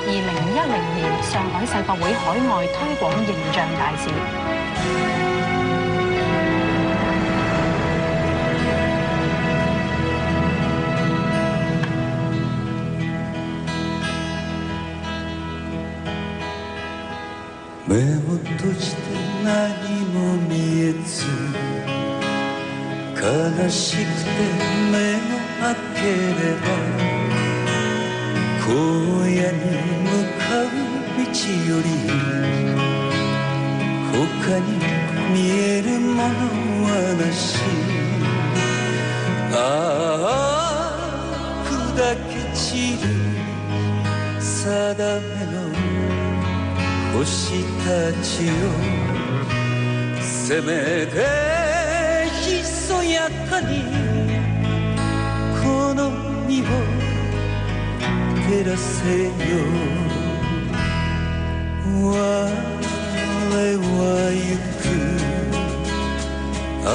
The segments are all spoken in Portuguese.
2010年上海世博會海外推廣形象大使。目を閉じて何も見えず悲しくて目を開ければ荒野に向かう道より他に見えるものはなし。ああ砕け散る定めの星たちよせめてひそやかにこの身を照らせよ。我は行く青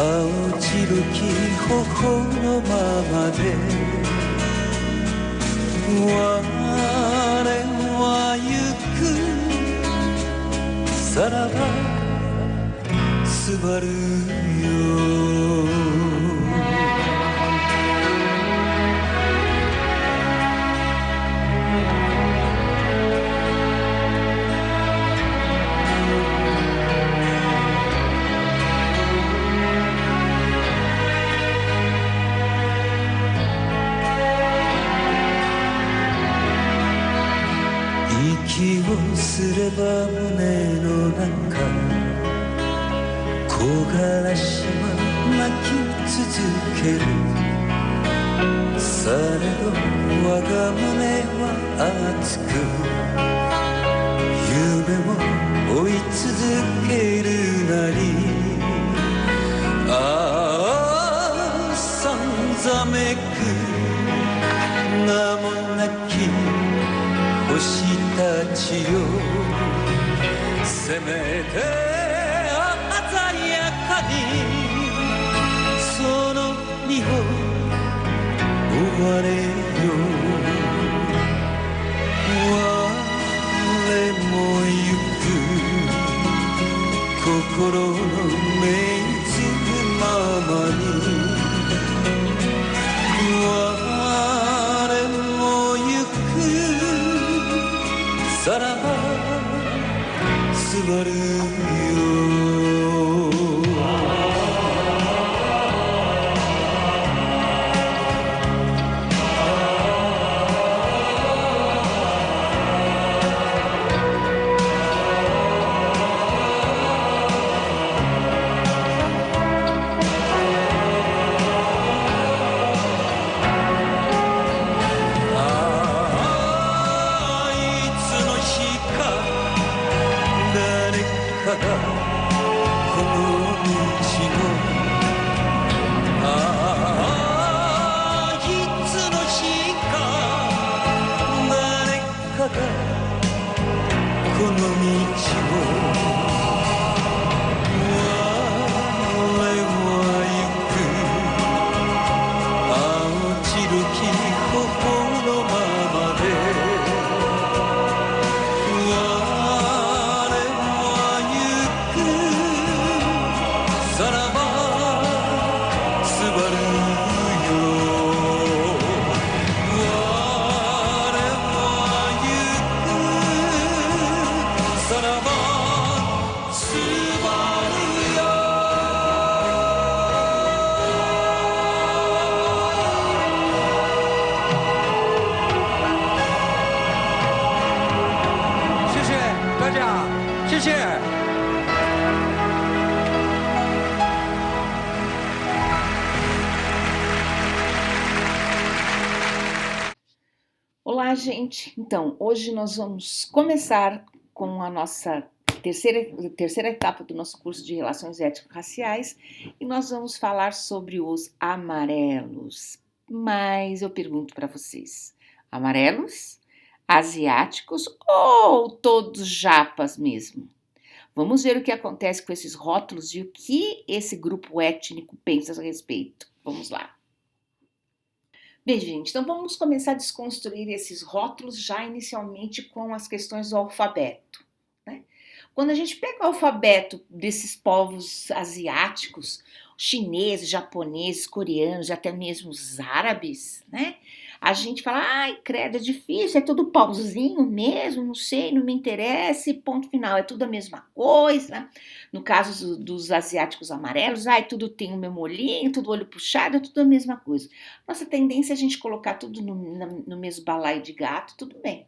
白き頬のままで我は行くさらばすばるよ。息をすれば胸の中木枯らしは泣き続ける。されど我が胸は熱く夢を追い続けるなり。ああさんざめく名もなき星たちよせめて鮮やかにその身を追われよ。我も行く心の命ずるままにさらばすばるよ。この道をOlá, gente! Então, hoje nós vamos começar com a nossa terceira etapa do nosso curso de Relações Étnico-Raciais e nós vamos falar sobre os amarelos. Mas eu pergunto para vocês, amarelos, asiáticos ou todos japas mesmo? Vamos ver o que acontece com esses rótulos e o que esse grupo étnico pensa a respeito. Vamos lá! Bem, gente, então vamos começar a desconstruir esses rótulos já inicialmente com as questões do alfabeto, né? Quando a gente pega o alfabeto desses povos asiáticos, chineses, japoneses, coreanos, até mesmo os árabes, né? A gente fala, ai, credo, é difícil, é tudo pauzinho mesmo, não sei, não me interessa, e ponto final, é tudo a mesma coisa. No caso dos asiáticos amarelos, ai, tudo tem o mesmo olhinho, tudo olho puxado, é tudo a mesma coisa. Nossa tendência é a gente colocar tudo no mesmo balaio de gato, tudo bem.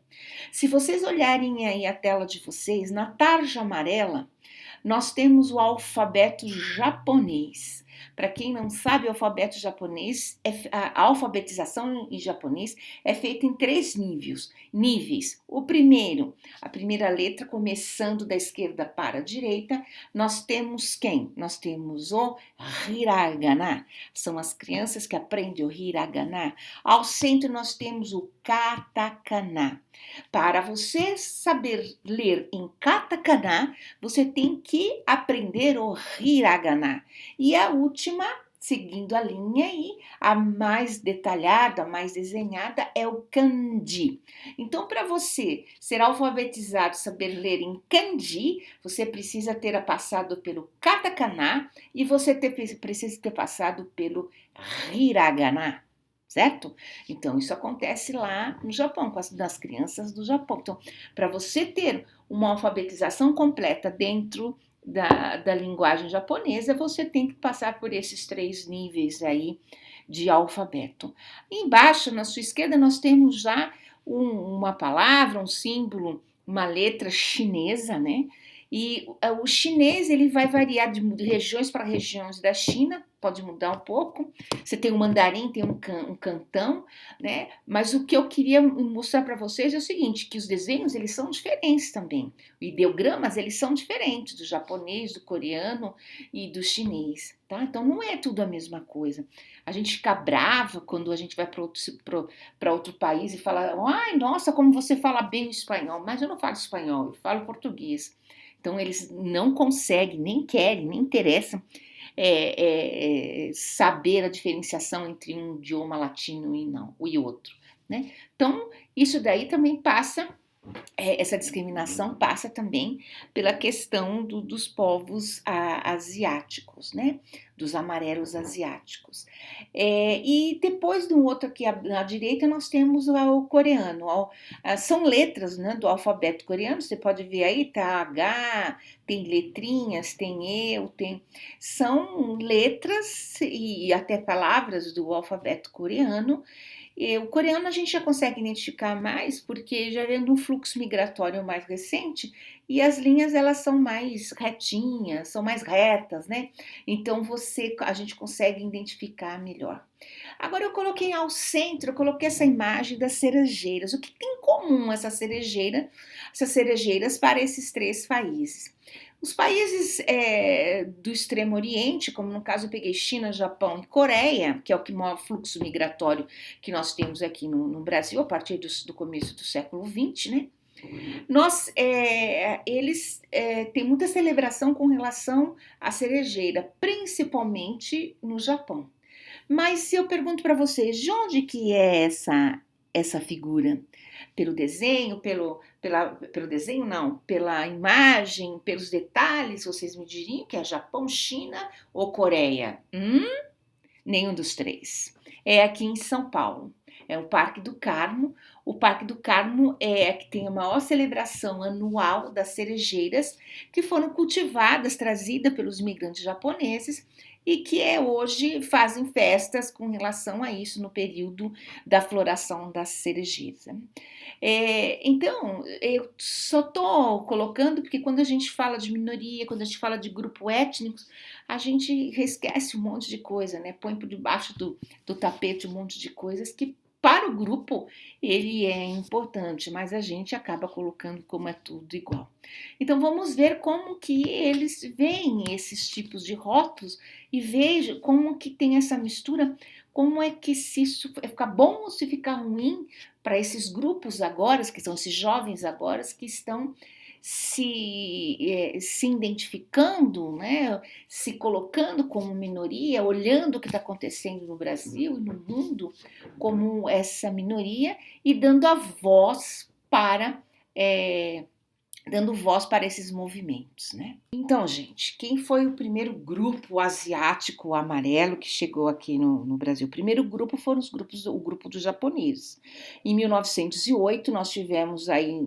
Se vocês olharem aí a tela de vocês, na tarja amarela, nós temos o alfabeto japonês. Para quem não sabe, o alfabeto japonês, a alfabetização em japonês é feita em 3 níveis. O primeiro, a primeira letra começando da esquerda para a direita, nós temos quem? Nós temos o hiragana, são as crianças que aprendem o hiragana. Ao centro nós temos o katakana. Para você saber ler em katakana, você tem que aprender o hiragana. E a última, seguindo a linha aí, a mais detalhada, a mais desenhada é o kanji. Então, para você ser alfabetizado, saber ler em kanji, você precisa ter passado pelo katakana e você precisa ter passado pelo hiragana. Certo? Então, isso acontece lá no Japão, nas crianças do Japão. Então, para você ter uma alfabetização completa dentro da linguagem japonesa, você tem que passar por esses 3 níveis aí de alfabeto. Embaixo, na sua esquerda, nós temos já uma palavra, um símbolo, uma letra chinesa, né? E o chinês ele vai variar de regiões para regiões da China, pode mudar um pouco. Você tem o mandarim, tem um cantão, né? Mas o que eu queria mostrar para vocês é o seguinte, que os desenhos eles são diferentes também. Os ideogramas eles são diferentes do japonês, do coreano e do chinês, tá? Então não é tudo a mesma coisa. A gente fica brava quando a gente vai para outro país e fala, ai, nossa, como você fala bem o espanhol. Mas eu não falo espanhol, eu falo português. Então, eles não conseguem, nem querem, nem interessam saber a diferenciação entre um idioma latino e outro, né? Então, isso daí também passa, essa discriminação passa também pela questão dos povos asiáticos, né? Dos amarelos asiáticos. E depois do outro aqui à direita nós temos o coreano. São letras, né, do alfabeto coreano, você pode ver aí, tá H, tem letrinhas, tem eu, são letras e até palavras do alfabeto coreano. O coreano a gente já consegue identificar mais porque já vem de um fluxo migratório mais recente e as linhas elas são mais retinhas, são mais retas, né? Então a gente consegue identificar melhor. Agora eu coloquei ao centro, eu coloquei essa imagem das cerejeiras. O que tem em comum essas cerejeiras para esses 3 países? Os países do Extremo Oriente, como no caso eu peguei China, Japão e Coreia, que é o que maior fluxo migratório que nós temos aqui no Brasil a partir do começo do século XX, né? Eles têm muita celebração com relação à cerejeira, principalmente no Japão. Mas se eu pergunto para vocês, de onde que é essa figura? Pelo desenho, pelo desenho não, pela imagem, pelos detalhes, vocês me diriam que é Japão, China ou Coreia? Nenhum dos 3. É aqui em São Paulo. É o Parque do Carmo. O Parque do Carmo é que tem a maior celebração anual das cerejeiras que foram cultivadas, trazidas pelos imigrantes japoneses e que hoje fazem festas com relação a isso no período da floração das cerejeiras. Então, eu só estou colocando porque quando a gente fala de minoria, quando a gente fala de grupo étnico, a gente esquece um monte de coisa, né? Põe por debaixo do tapete um monte de coisas que para o grupo ele é importante, mas a gente acaba colocando como é tudo igual. Então vamos ver como que eles veem esses tipos de rótulos e vejam como que tem essa mistura, como é que se isso fica bom ou se fica ruim para esses grupos agora, que são esses jovens agora que estão se identificando, né, se colocando como minoria, olhando o que está acontecendo no Brasil e no mundo como essa minoria e dando a voz para esses movimentos, né? Então, gente, quem foi o primeiro grupo asiático amarelo que chegou aqui no Brasil? O primeiro grupo foram o grupo dos japoneses. Em 1908, nós tivemos aí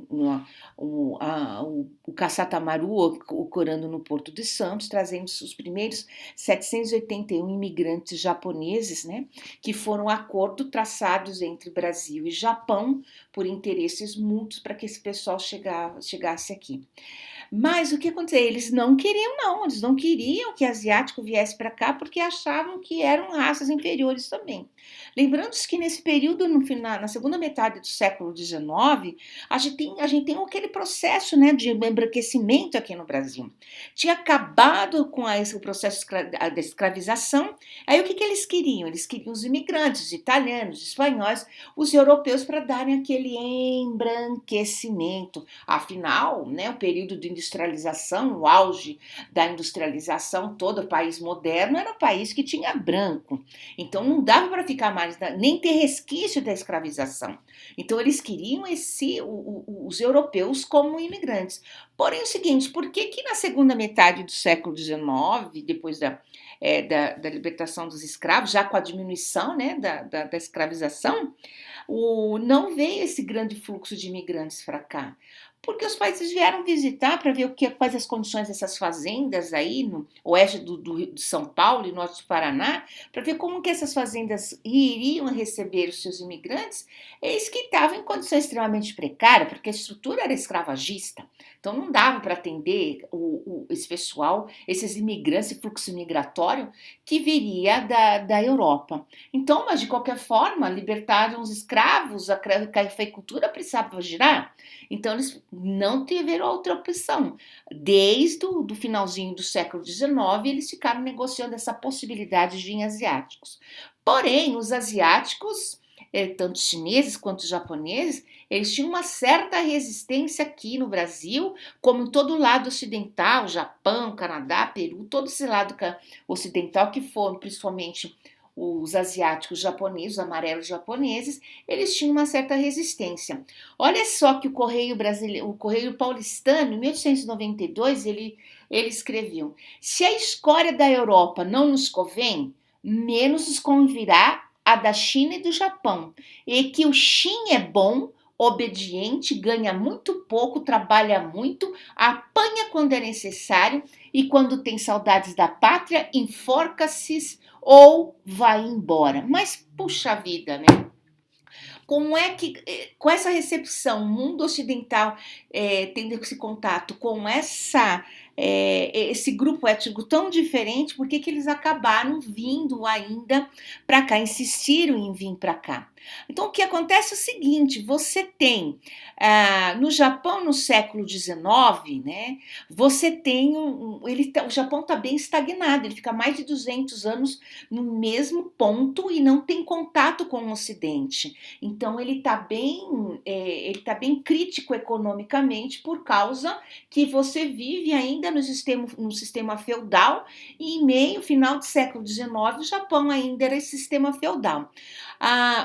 o Caçatamaru ocorrendo no Porto de Santos, trazendo os primeiros 781 imigrantes japoneses, né, que foram acordos traçados entre Brasil e Japão por interesses mútuos para que esse pessoal chegasse aqui. Mas o que aconteceu? Eles não queriam que asiático viesse para cá porque achavam que eram raças inferiores também. Lembrando-se que nesse período, na segunda metade do século XIX, a gente tem aquele processo, né, de embranquecimento aqui no Brasil. Tinha acabado com o processo da escravização. Aí o que eles queriam? Eles queriam os imigrantes, os italianos, os espanhóis, os europeus para darem aquele embranquecimento. Afinal, né, o período de industrialização, o auge da industrialização, todo o país moderno era um país que tinha branco. Então não dava para ficar mais, nem ter resquício da escravização. Então eles queriam os europeus como imigrantes. Porém, é o seguinte, por que na segunda metade do século XIX, depois da libertação dos escravos, já com a diminuição, né, da escravização, não veio esse grande fluxo de imigrantes para cá? Porque os países vieram visitar para ver quais as condições dessas fazendas aí no oeste de São Paulo e norte do Paraná, para ver como que essas fazendas iriam receber os seus imigrantes, eles que estavam em condições extremamente precárias, porque a estrutura era escravagista. Então não dava para atender esse pessoal, esses imigrantes, esse fluxo migratório que viria da Europa. Então, mas de qualquer forma, libertaram os escravos, a cafeicultura precisava girar. Então, eles não tiveram outra opção. Desde o finalzinho do século XIX, eles ficaram negociando essa possibilidade de vir asiáticos. Porém, os asiáticos, tanto chineses quanto japoneses, eles tinham uma certa resistência aqui no Brasil, como em todo o lado ocidental, Japão, Canadá, Peru, todo esse lado ocidental que foram principalmente os asiáticos japoneses, os amarelos japoneses, eles tinham uma certa resistência. Olha só que o Correio Paulistano, em 1892, ele escreveu: se a escória da Europa não nos convém, menos nos convirá a da China e do Japão, e que o Xin é bom, obediente, ganha muito pouco, trabalha muito, apanha quando é necessário e quando tem saudades da pátria, enforca-se ou vai embora. Mas, puxa vida, né? Como é que, com essa recepção, o mundo ocidental tendo esse contato com esse grupo étnico tão diferente, por que eles acabaram vindo ainda para cá, insistiram em vir para cá? Então, o que acontece é o seguinte, você tem, no Japão, no século XIX, né, você tem, o Japão está bem estagnado, ele fica mais de 200 anos no mesmo ponto e não tem contato com o Ocidente. Então, ele está bem crítico economicamente por causa que você vive ainda no sistema feudal e em final do século XIX, o Japão ainda era esse sistema feudal.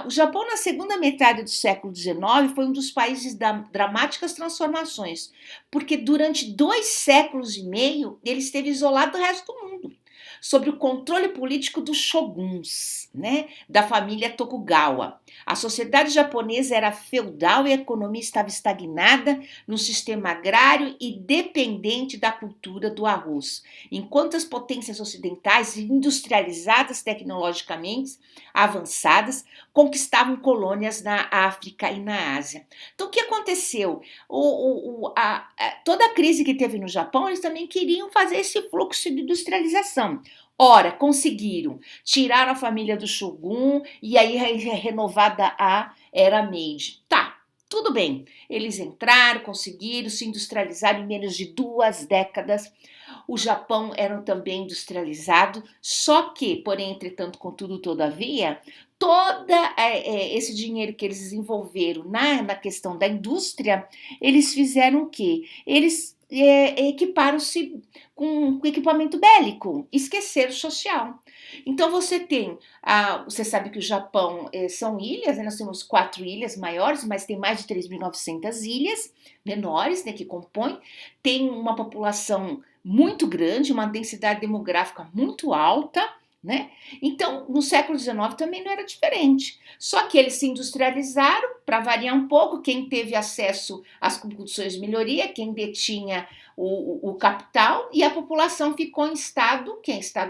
O Japão, na segunda metade do século XIX, foi um dos países da dramáticas transformações, porque durante 2 séculos e meio ele esteve isolado do resto do mundo, sob o controle político dos shoguns, né, da família Tokugawa. A sociedade japonesa era feudal e a economia estava estagnada no sistema agrário e dependente da cultura do arroz, enquanto as potências ocidentais, industrializadas tecnologicamente, avançadas, conquistavam colônias na África e na Ásia. Então, o que aconteceu? Toda a crise que teve no Japão, eles também queriam fazer esse fluxo de industrialização. Ora, conseguiram, tiraram a família do Shogun e aí renovada a Era Meiji. Tá, tudo bem. Eles entraram, conseguiram, se industrializaram em menos de 2 décadas. O Japão era também industrializado, só que, porém, entretanto, contudo, todavia, todo esse dinheiro que eles desenvolveram na questão da indústria, eles fizeram o quê? Eles equiparam-se com equipamento bélico, esqueceram o social. Então você sabe que o Japão são ilhas, né? Nós temos 4 ilhas maiores, mas tem mais de 3.900 ilhas menores, né, que compõem, tem uma população muito grande, uma densidade demográfica muito alta, né? Então, no século XIX também não era diferente. Só que eles se industrializaram, para variar um pouco, quem teve acesso às condições de melhoria, quem detinha o capital, e a população ficou em estado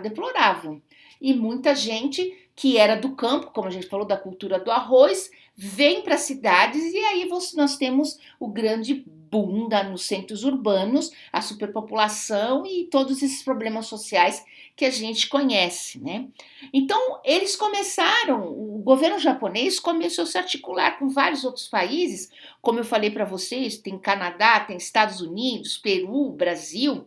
deplorável. E muita gente que era do campo, como a gente falou, da cultura do arroz, vem para as cidades, e aí nós temos o grande boom nos centros urbanos, a superpopulação e todos esses problemas sociais que a gente conhece, né? Então, o governo japonês começou a se articular com vários outros países, como eu falei para vocês, tem Canadá, tem Estados Unidos, Peru, Brasil,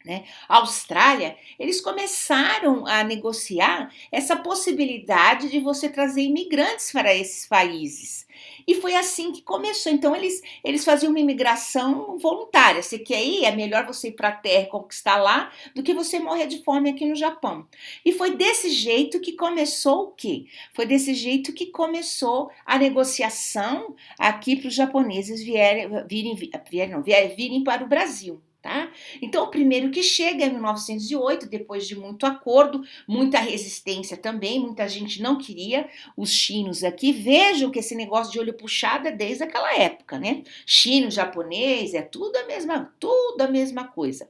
né? Austrália, eles começaram a negociar essa possibilidade de você trazer imigrantes para esses países. E foi assim que começou. Então, eles faziam uma imigração voluntária. Você quer ir? É melhor você ir para a terra e conquistar lá do que você morrer de fome aqui no Japão. E foi desse jeito que começou o quê? Foi desse jeito que começou a negociação aqui para os japoneses virem para o Brasil. Tá? Então, o primeiro que chega é em 1908, depois de muito acordo, muita resistência também, muita gente não queria os chinos aqui. Vejam que esse negócio de olho puxado é desde aquela época, né? Chino, japonês, é tudo a mesma coisa.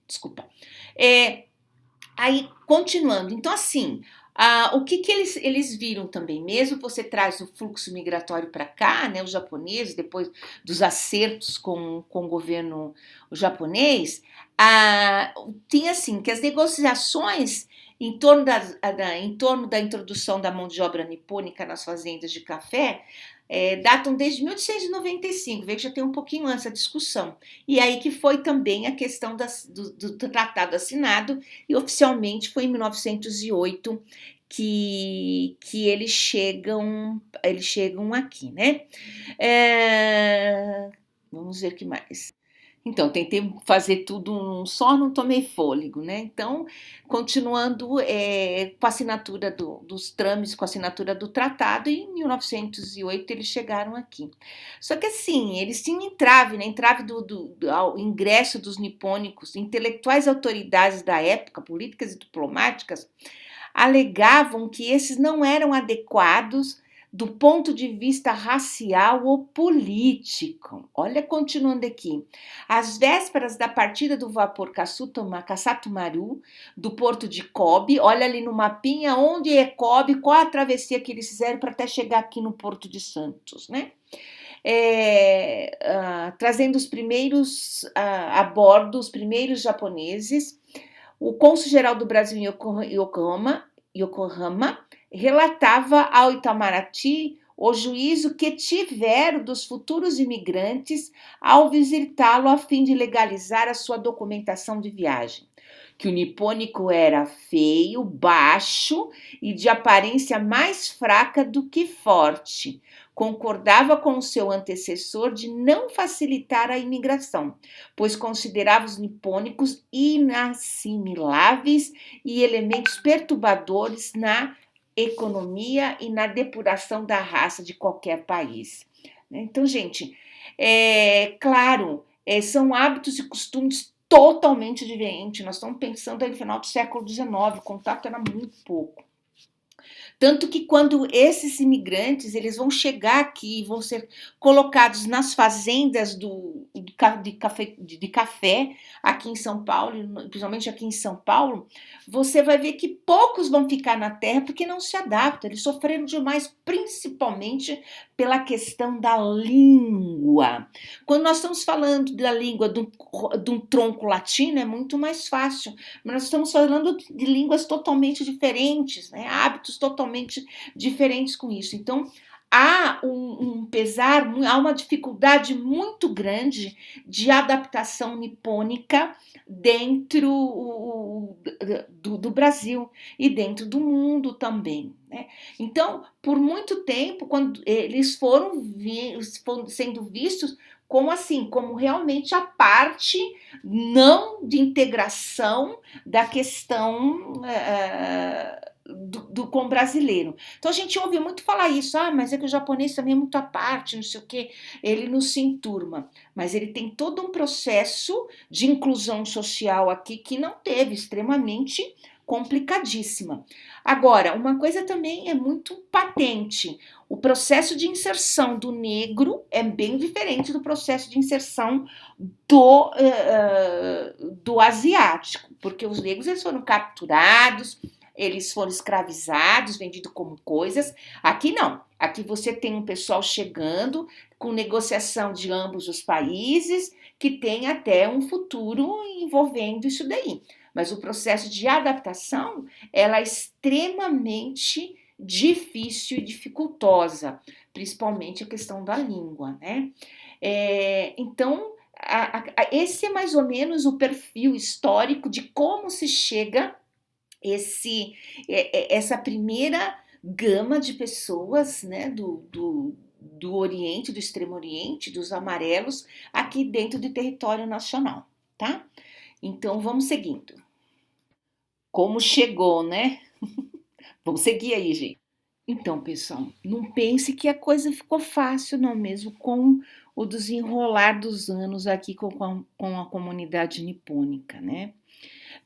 Desculpa. Aí, continuando, então assim, o que eles viram também, mesmo você traz o fluxo migratório para cá, né, os japoneses, depois dos acertos com o governo japonês, tem assim, que as negociações em torno da introdução da mão de obra nipônica nas fazendas de café, datam desde 1895, veja que já tem um pouquinho antes a discussão. E aí que foi também a questão do tratado assinado, e oficialmente foi em 1908 que eles chegam aqui, né? Vamos ver o que mais. Então, tentei fazer tudo num só, não tomei fôlego, né? Então, continuando com a assinatura dos trâmites, com a assinatura do tratado, e em 1908 eles chegaram aqui. Só que assim, eles tinham entrave, né? Entrave ao ingresso dos nipônicos, intelectuais autoridades da época, políticas e diplomáticas, alegavam que esses não eram adequados do ponto de vista racial ou político. Olha, continuando aqui. Às vésperas da partida do vapor Kasatomaru, do porto de Kobe, olha ali no mapinha onde é Kobe, qual a travessia que eles fizeram para até chegar aqui no Porto de Santos, né? Trazendo os primeiros a bordo, os primeiros japoneses. O cônsul-geral do Brasil em Yokohama relatava ao Itamaraty o juízo que tiveram dos futuros imigrantes ao visitá-lo a fim de legalizar a sua documentação de viagem. Que o nipônico era feio, baixo e de aparência mais fraca do que forte. Concordava com o seu antecessor de não facilitar a imigração, pois considerava os nipônicos inassimiláveis e elementos perturbadores na economia e na depuração da raça de qualquer país. Então, gente, claro, são hábitos e costumes totalmente diferentes. Nós estamos pensando aí no final do século XIX, o contato era muito pouco. Tanto que quando esses imigrantes eles vão chegar aqui, vão ser colocados nas fazendas de café aqui em São Paulo, principalmente aqui em São Paulo, você vai ver que poucos vão ficar na terra porque não se adaptam, eles sofreram demais, principalmente pela questão da língua. Quando nós estamos falando da língua de um tronco latino, é muito mais fácil, mas nós estamos falando de línguas totalmente diferentes, né? Hábitos totalmente diferentes com isso. Então, há um pesar, há uma dificuldade muito grande de adaptação nipônica dentro do Brasil e dentro do mundo também, né? Então, por muito tempo, quando eles foram sendo vistos como assim, como realmente a parte não de integração da questão com o brasileiro. Então a gente ouve muito falar isso, mas é que o japonês também é muito à parte, não sei o quê, ele não se enturma, mas ele tem todo um processo de inclusão social aqui que não teve, extremamente complicadíssima. Agora, uma coisa também é muito patente, o processo de inserção do negro é bem diferente do processo de inserção do asiático, porque os negros eles foram capturados, eles foram escravizados, vendidos como coisas. Aqui não. Aqui você tem um pessoal chegando com negociação de ambos os países, que tem até um futuro envolvendo isso daí. Mas o processo de adaptação, ela é extremamente difícil e dificultosa, principalmente a questão da língua, né? Então, esse é mais ou menos o perfil histórico de como se chega essa primeira gama de pessoas, né, do Oriente, do Extremo Oriente, dos amarelos, aqui dentro do território nacional, tá? Então, vamos seguindo. Como chegou, né? Vamos seguir aí, gente. Então, pessoal, não pense que a coisa ficou fácil, não, mesmo com o desenrolar dos anos aqui com a comunidade nipônica, né?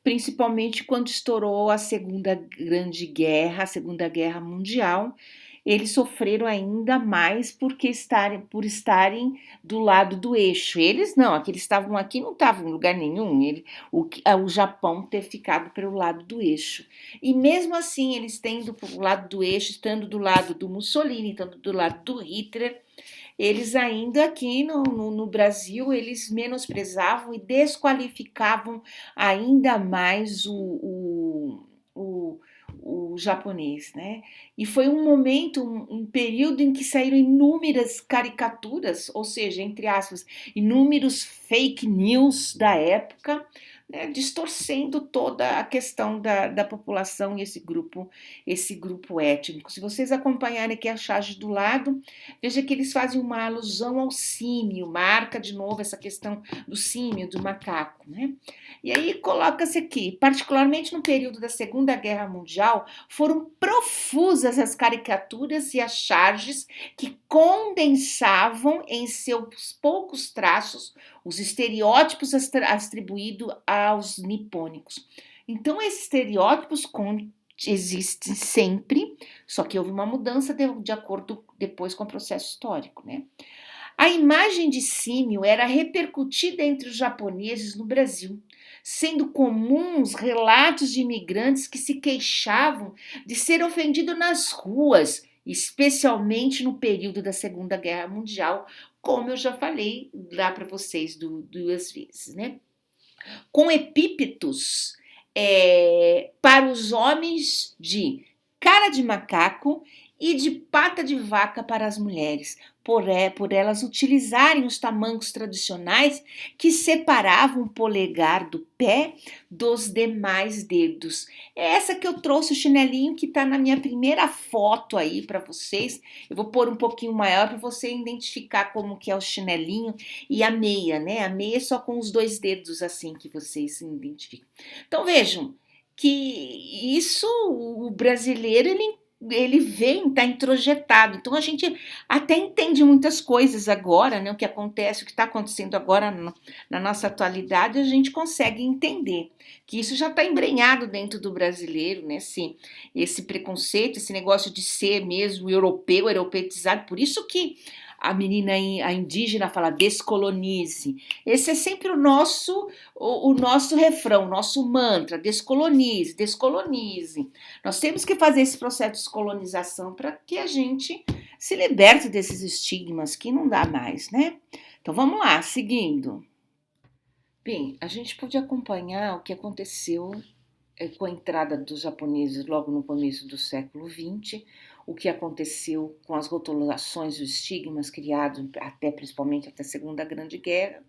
Principalmente quando estourou a Segunda Grande Guerra, a Segunda Guerra Mundial, eles sofreram ainda mais por estarem do lado do eixo. Eles não, aqueles estavam aqui, não estavam em lugar nenhum, o Japão ter ficado pelo lado do eixo. E mesmo assim, eles tendo para o lado do eixo, estando do lado do Mussolini, estando do lado do Hitler, eles ainda aqui no Brasil, eles menosprezavam e desqualificavam ainda mais o japonês, né? E foi um momento, um período em que saíram inúmeras caricaturas, ou seja, entre aspas, inúmeros fake news da época, né, distorcendo toda a questão da população e esse grupo étnico. Se vocês acompanharem aqui a charge do lado, veja que eles fazem uma alusão ao símio, marca de novo essa questão do símio, do macaco, né? E aí coloca-se aqui, particularmente no período da Segunda Guerra Mundial, foram profusas as caricaturas e as charges que condensavam em seus poucos traços os estereótipos atribuídos aos nipônicos. Então, esses estereótipos existem sempre, só que houve uma mudança de acordo depois com o processo histórico, né? A imagem de símio era repercutida entre os japoneses no Brasil, sendo comuns relatos de imigrantes que se queixavam de ser ofendidos nas ruas, especialmente no período da Segunda Guerra Mundial, como eu já falei lá para vocês duas vezes, né? Com epítetos para os homens de cara de macaco e de pata de vaca para as mulheres, por elas utilizarem os tamancos tradicionais que separavam o polegar do pé dos demais dedos. É essa que eu trouxe o chinelinho que está na minha primeira foto aí para vocês. Eu vou pôr um pouquinho maior para você identificar como que é o chinelinho e a meia, né? A meia é só com os dois dedos assim que vocês se identificam. Então vejam que isso, o brasileiro, ele vem, está introjetado. Então a gente até entende muitas coisas agora, né? O que acontece, o que está acontecendo agora na nossa atualidade, a gente consegue entender que isso já está embrenhado dentro do brasileiro, né? Esse preconceito, esse negócio de ser mesmo europeu, europeizado. Por isso que a menina, a indígena, fala descolonize. Esse é sempre o nosso refrão, o nosso mantra, descolonize, descolonize. Nós temos que fazer esse processo de descolonização para que a gente se liberte desses estigmas que não dá mais, né? Então vamos lá, seguindo. Bem, a gente pode acompanhar o que aconteceu com a entrada dos japoneses logo no começo do século XX, o que aconteceu com as rotulações e os estigmas criados principalmente até a Segunda Grande Guerra.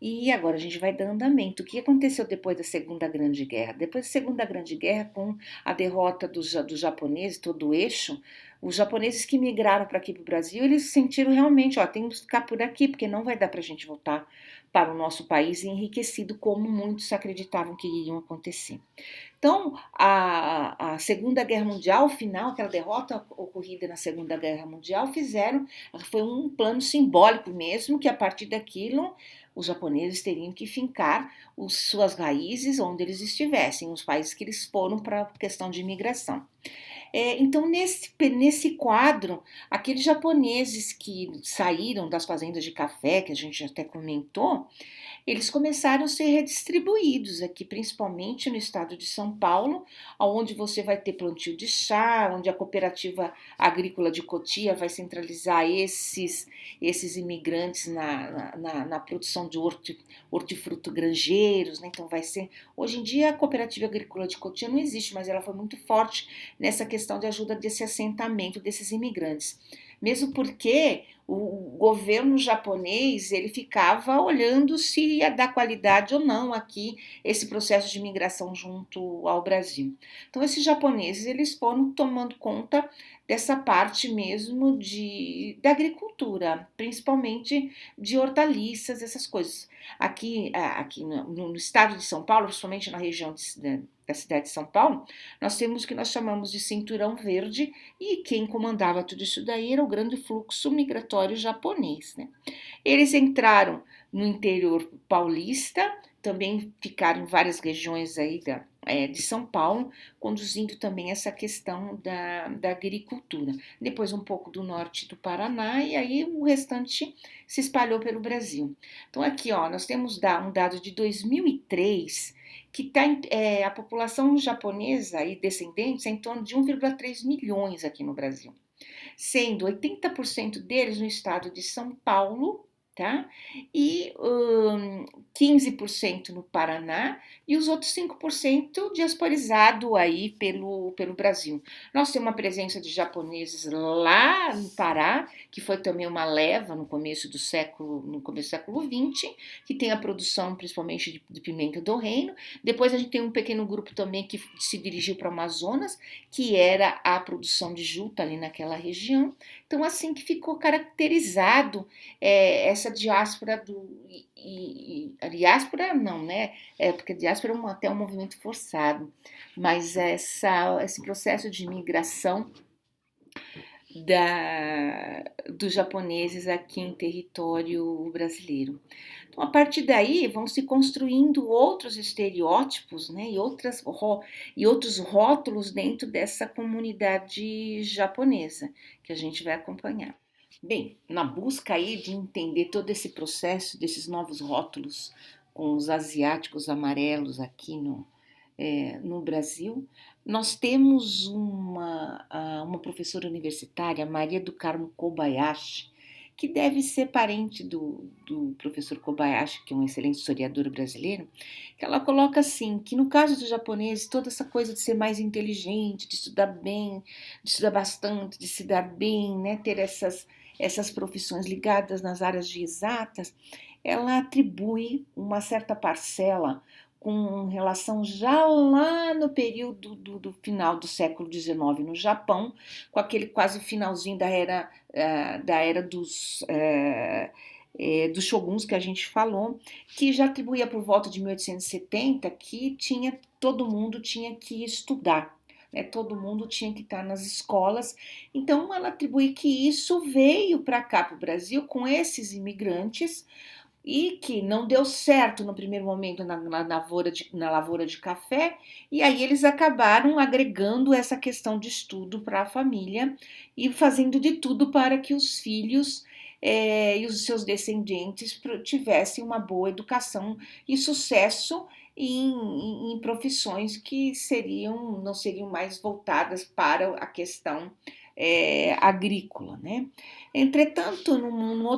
E agora a gente vai dar andamento. O que aconteceu depois da Segunda Grande Guerra? Depois da Segunda Grande Guerra, com a derrota dos japoneses, todo o eixo, os japoneses que migraram para aqui para o Brasil, eles sentiram realmente, temos que ficar por aqui, porque não vai dar para a gente voltar para o nosso país enriquecido, como muitos acreditavam que iriam acontecer. Então, a Segunda Guerra Mundial, final, aquela derrota ocorrida na Segunda Guerra Mundial, foi um plano simbólico mesmo, que a partir daquilo os japoneses teriam que fincar suas raízes onde eles estivessem, os países que eles foram para a questão de imigração. Então, nesse quadro, aqueles japoneses que saíram das fazendas de café, que a gente até comentou, eles começaram a ser redistribuídos aqui, principalmente no estado de São Paulo, onde você vai ter plantio de chá, onde a cooperativa agrícola de Cotia vai centralizar esses imigrantes na produção de hortifruto granjeiros, né? Então vai ser, hoje em dia a cooperativa agrícola de Cotia não existe, mas ela foi muito forte nessa questão de ajuda desse assentamento desses imigrantes. Mesmo porque o governo japonês ele ficava olhando se ia dar qualidade ou não aqui esse processo de migração junto ao Brasil. Então esses japoneses eles foram tomando conta dessa parte mesmo da agricultura, principalmente de hortaliças, essas coisas. Aqui no estado de São Paulo, principalmente na região da cidade de São Paulo, nós temos o que nós chamamos de cinturão verde, e quem comandava tudo isso daí era o grande fluxo migratório japonês, né? Eles entraram no interior paulista, também ficaram em várias regiões aí de São Paulo, conduzindo também essa questão da agricultura. Depois um pouco do norte do Paraná, e aí o restante se espalhou pelo Brasil. Então aqui nós temos um dado de 2003, que a população japonesa e descendentes é em torno de 1,3 milhões aqui no Brasil, sendo 80% deles no estado de São Paulo, tá? E 15% no Paraná, e os outros 5% diasporizado aí pelo Brasil. Nós temos uma presença de japoneses lá no Pará, que foi também uma leva no começo do século XX, que tem a produção principalmente de pimenta do reino. Depois a gente tem um pequeno grupo também que se dirigiu para o Amazonas, que era a produção de juta ali naquela região. Então assim que ficou caracterizado essa diáspora diáspora não, né? Porque diáspora é até um movimento forçado, mas esse processo de migração dos japoneses aqui em território brasileiro. Então, a partir daí, vão se construindo outros estereótipos, né, e outros rótulos dentro dessa comunidade japonesa, que a gente vai acompanhar. Bem, na busca aí de entender todo esse processo desses novos rótulos com os asiáticos amarelos aqui no Brasil, nós temos uma professora universitária, Maria do Carmo Kobayashi, que deve ser parente do professor Kobayashi, que é um excelente historiador brasileiro, que ela coloca assim, que no caso dos japoneses, toda essa coisa de ser mais inteligente, de estudar bem, de estudar bastante, de se dar bem, né, ter essas profissões ligadas nas áreas de exatas, ela atribui uma certa parcela com relação já lá no período do final do século XIX no Japão, com aquele quase finalzinho da era dos shoguns que a gente falou, que já atribuía por volta de 1870 que todo mundo tinha que estudar. Todo mundo tinha que estar nas escolas. Então ela atribui que isso veio para cá, para o Brasil, com esses imigrantes, e que não deu certo no primeiro momento na lavoura de café, e aí eles acabaram agregando essa questão de estudo para a família e fazendo de tudo para que os filhos e os seus descendentes tivessem uma boa educação e sucesso em profissões que não seriam mais voltadas para a questão agrícola, né? Entretanto, numa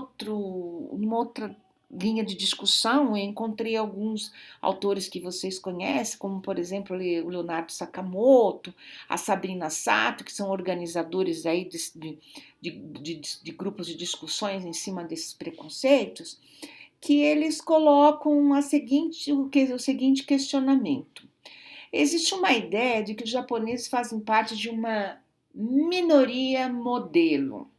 outra linha de discussão, eu encontrei alguns autores que vocês conhecem, como, por exemplo, o Leonardo Sakamoto, a Sabrina Sato, que são organizadores aí de grupos de discussões em cima desses preconceitos, que eles colocam o seguinte questionamento. Existe uma ideia de que os japoneses fazem parte de uma minoria modelo,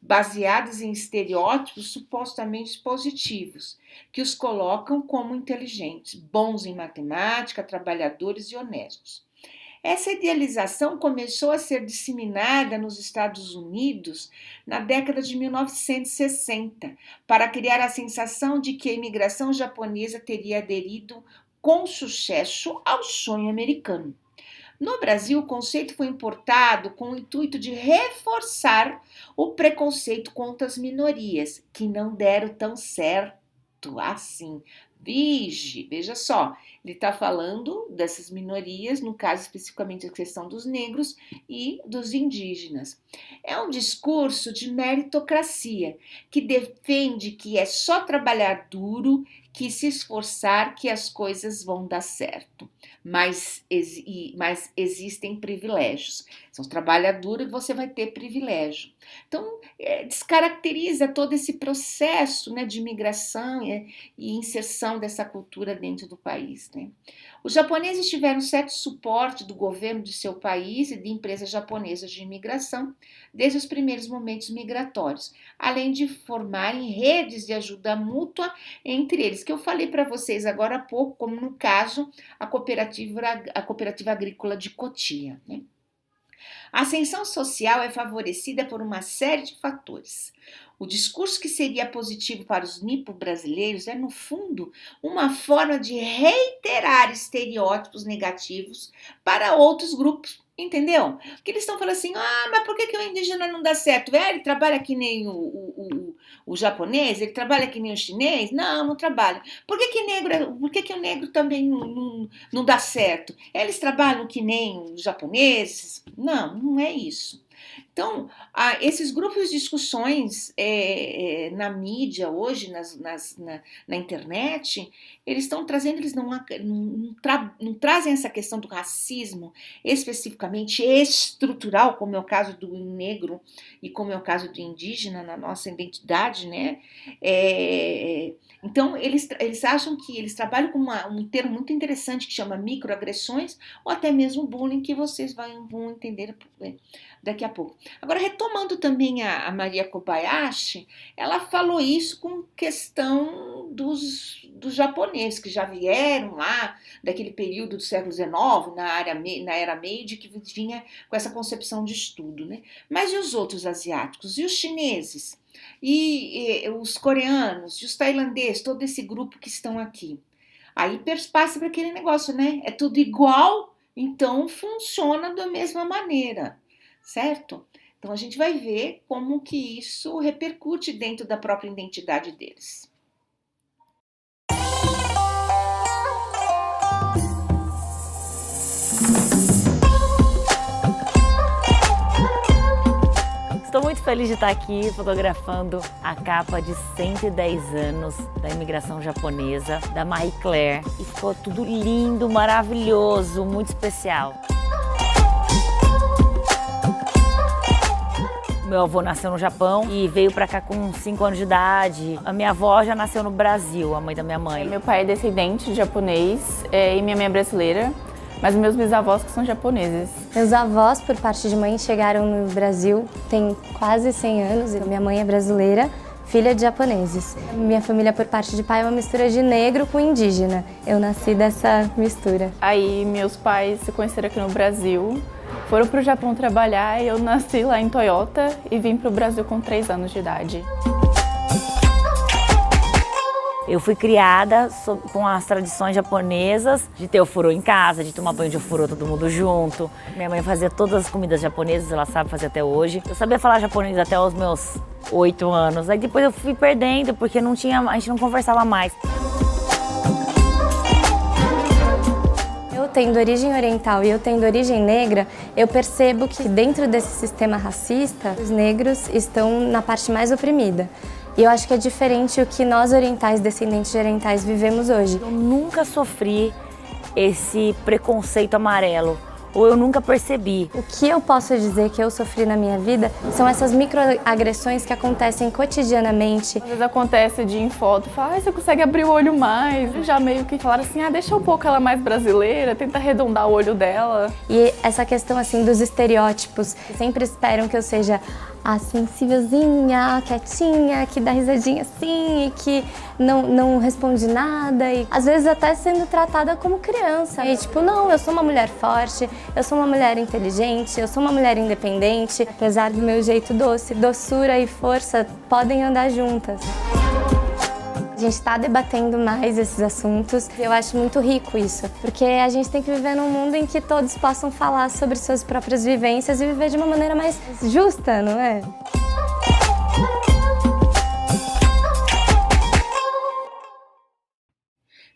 baseados em estereótipos supostamente positivos, que os colocam como inteligentes, bons em matemática, trabalhadores e honestos. Essa idealização começou a ser disseminada nos Estados Unidos na década de 1960, para criar a sensação de que a imigração japonesa teria aderido com sucesso ao sonho americano. No Brasil, o conceito foi importado com o intuito de reforçar o preconceito contra as minorias, que não deram tão certo assim. Veja só, ele está falando dessas minorias, no caso especificamente a questão dos negros e dos indígenas. É um discurso de meritocracia, que defende que é só trabalhar duro, que se esforçar, que as coisas vão dar certo. Mas existem privilégios. Se você trabalha duro, você vai ter privilégio. Então, descaracteriza todo esse processo, né, de imigração e inserção dessa cultura dentro do país, né? Os japoneses tiveram certo suporte do governo de seu país e de empresas japonesas de imigração desde os primeiros momentos migratórios, além de formarem redes de ajuda mútua entre eles, que eu falei para vocês agora há pouco, como no caso a cooperativa agrícola de Cotia, né? A ascensão social é favorecida por uma série de fatores. O discurso que seria positivo para os nipo-brasileiros é, no fundo, uma forma de reiterar estereótipos negativos para outros grupos, entendeu? Porque eles estão falando assim, mas por que o indígena não dá certo? Ele trabalha que nem o japonês? Ele trabalha que nem o chinês? Não trabalha. Por que o negro também não dá certo? Eles trabalham que nem os japoneses? Não é isso. Então, esses grupos de discussões na mídia hoje, na internet, eles estão trazendo, eles não trazem essa questão do racismo especificamente estrutural, como é o caso do negro e como é o caso do indígena na nossa identidade, né? Então, eles acham que eles trabalham com um termo muito interessante que chama microagressões ou até mesmo bullying, que vocês vão entender daqui a pouco. Agora, retomando também a Maria Kobayashi, ela falou isso com questão dos japoneses que já vieram lá daquele período do século XIX, na era Meiji, que vinha com essa concepção de estudo, né? Mas e os outros asiáticos? E os chineses? E os coreanos? E os tailandeses? Todo esse grupo que estão aqui. Aí passa para aquele negócio, né? É tudo igual, então funciona da mesma maneira, certo? Então a gente vai ver como que isso repercute dentro da própria identidade deles. Estou muito feliz de estar aqui fotografando a capa de 110 anos da imigração japonesa, da Marie Claire. E ficou tudo lindo, maravilhoso, muito especial. Meu avô nasceu no Japão e veio pra cá com 5 anos de idade. A minha avó já nasceu no Brasil, a mãe da minha mãe. Meu pai é descendente de japonês e minha mãe é brasileira, mas meus bisavós que são japoneses. Meus avós, por parte de mãe, chegaram no Brasil tem quase 100 anos. Minha mãe é brasileira, filha de japoneses. Minha família, por parte de pai, é uma mistura de negro com indígena. Eu nasci dessa mistura. Aí meus pais se conheceram aqui no Brasil. Foram para o Japão trabalhar e eu nasci lá em Toyota e vim para o Brasil com 3 anos de idade. Eu fui criada com as tradições japonesas, de ter ofurô em casa, de tomar banho de ofurô todo mundo junto. Minha mãe fazia todas as comidas japonesas, ela sabe fazer até hoje. Eu sabia falar japonês até os meus 8 anos. Aí depois eu fui perdendo, porque a gente não conversava mais. Eu tendo origem oriental e eu tendo origem negra, eu percebo que dentro desse sistema racista, os negros estão na parte mais oprimida. E eu acho que é diferente o que nós orientais, descendentes de orientais, vivemos hoje. Eu nunca sofri esse preconceito amarelo, ou eu nunca percebi. O que eu posso dizer que eu sofri na minha vida são essas microagressões que acontecem cotidianamente. Às vezes acontece de ir em foto, falar, você consegue abrir o olho mais. Já meio que falaram assim, deixa um pouco ela mais brasileira, tenta arredondar o olho dela. E essa questão assim dos estereótipos, que sempre esperam que eu seja a sensívelzinha, a quietinha, que dá risadinha assim e que não responde nada. E às vezes até sendo tratada como criança. E tipo, não, eu sou uma mulher forte, eu sou uma mulher inteligente, eu sou uma mulher independente. Apesar do meu jeito doce, doçura e força podem andar juntas. A gente está debatendo mais esses assuntos e eu acho muito rico isso, porque a gente tem que viver num mundo em que todos possam falar sobre suas próprias vivências e viver de uma maneira mais justa, não é?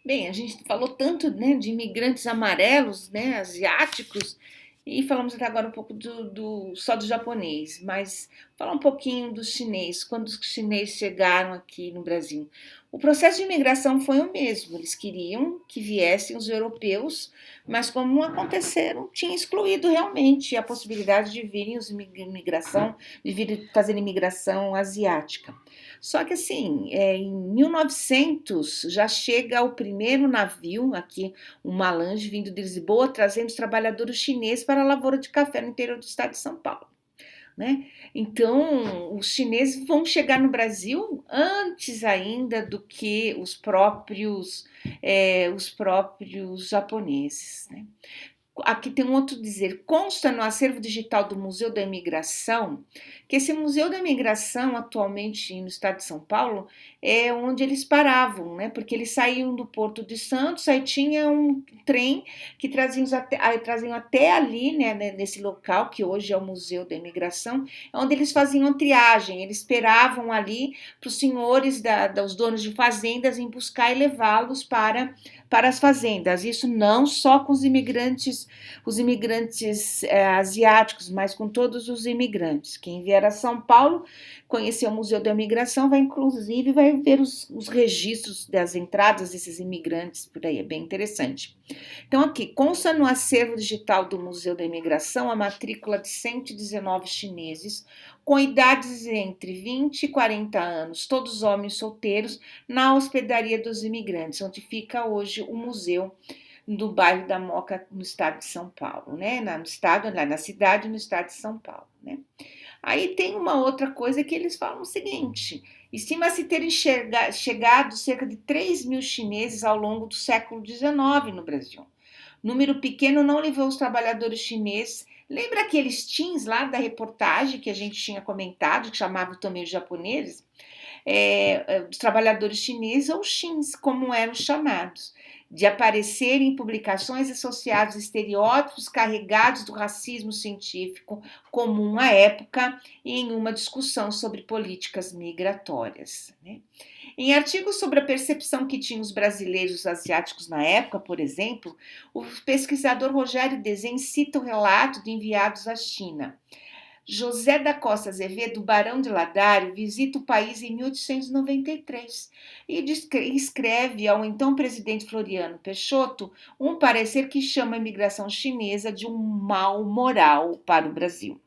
Bem, a gente falou tanto, né, de imigrantes amarelos, né, asiáticos, e falamos até agora um pouco só do japonês, mas falar um pouquinho do chinês, quando os chineses chegaram aqui no Brasil. O processo de imigração foi o mesmo, eles queriam que viessem os europeus, mas como não aconteceram, tinha excluído realmente a possibilidade de virem de virem fazer imigração asiática. Só que assim, em 1900 já chega o primeiro navio aqui, um Malange vindo de Lisboa, trazendo os trabalhadores chineses para a lavoura de café no interior do estado de São Paulo. Né? Então, os chineses vão chegar no Brasil antes ainda do que os próprios japoneses. Né? Aqui tem um outro dizer, consta no acervo digital do Museu da Imigração, que esse Museu da Imigração, atualmente no estado de São Paulo, é onde eles paravam, né? Porque eles saíam do Porto de Santos, aí tinha um trem que traziam até ali, né, nesse local, que hoje é o Museu da Imigração, onde eles faziam a triagem, eles esperavam ali para os senhores, os donos de fazendas, em buscar e levá-los para as fazendas. Isso não só com os imigrantes asiáticos, mas com todos os imigrantes. Quem vier a São Paulo, conhecer o Museu da Imigração, vai ver os registros das entradas desses imigrantes por aí, é bem interessante. Então aqui, consta no acervo digital do Museu da Imigração a matrícula de 119 chineses com idades entre 20 e 40 anos, todos homens solteiros, na hospedaria dos imigrantes, onde fica hoje o museu do bairro da Moca, no estado de São Paulo, né? Na cidade, no estado de São Paulo, né? Aí tem uma outra coisa que eles falam o seguinte, estima-se terem chegado cerca de 3 mil chineses ao longo do século XIX no Brasil. Número pequeno não levou os trabalhadores chineses. Lembra aqueles teens lá da reportagem que a gente tinha comentado, que chamavam também os japoneses? Os trabalhadores chineses, ou chins, como eram chamados, de aparecerem em publicações associadas a estereótipos carregados do racismo científico comum à época e em uma discussão sobre políticas migratórias. Né? Em artigos sobre a percepção que tinham os brasileiros e os asiáticos na época, por exemplo, o pesquisador Rogério Dezen cita o relato de enviados à China. José da Costa Azevedo, barão de Ladário, visita o país em 1893 e escreve ao então presidente Floriano Peixoto um parecer que chama a imigração chinesa de um mal moral para o Brasil.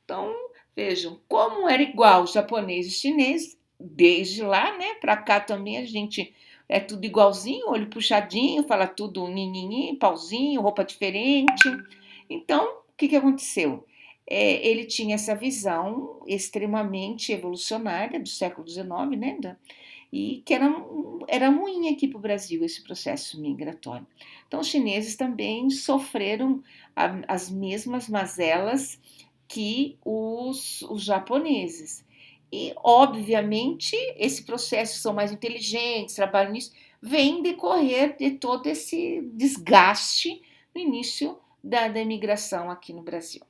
Então, vejam, como era igual japonês e chinês, desde lá, né, para cá também a gente é tudo igualzinho, olho puxadinho, fala tudo nininho, pauzinho, roupa diferente. Então, o que aconteceu? Ele tinha essa visão extremamente evolucionária do século XIX, né, e que era ruim aqui para o Brasil esse processo migratório. Então, os chineses também sofreram as mesmas mazelas que os japoneses. E, obviamente, esse processo, são mais inteligentes, trabalham nisso, vem decorrer de todo esse desgaste no início da imigração aqui no Brasil.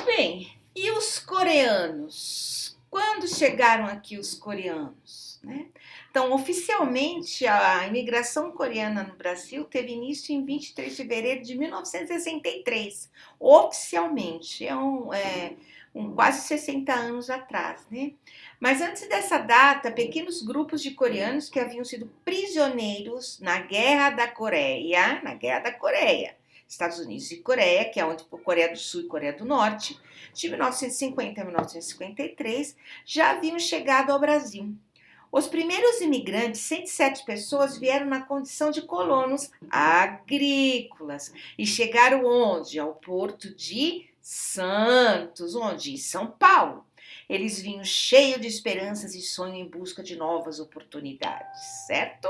Bem, e os coreanos? Quando chegaram aqui os coreanos? Né? Então, oficialmente, a imigração coreana no Brasil teve início em 23 de fevereiro de 1963. Oficialmente, quase 60 anos atrás, né? Mas antes dessa data, pequenos grupos de coreanos que haviam sido prisioneiros na Guerra da Coreia, Estados Unidos e Coreia, que é onde ficou Coreia do Sul e Coreia do Norte, de 1950 a 1953, já haviam chegado ao Brasil. Os primeiros imigrantes, 107 pessoas, vieram na condição de colonos agrícolas e chegaram onde? Ao Porto de Santos, onde? Em São Paulo. Eles vinham cheios de esperanças e sonho em busca de novas oportunidades, certo?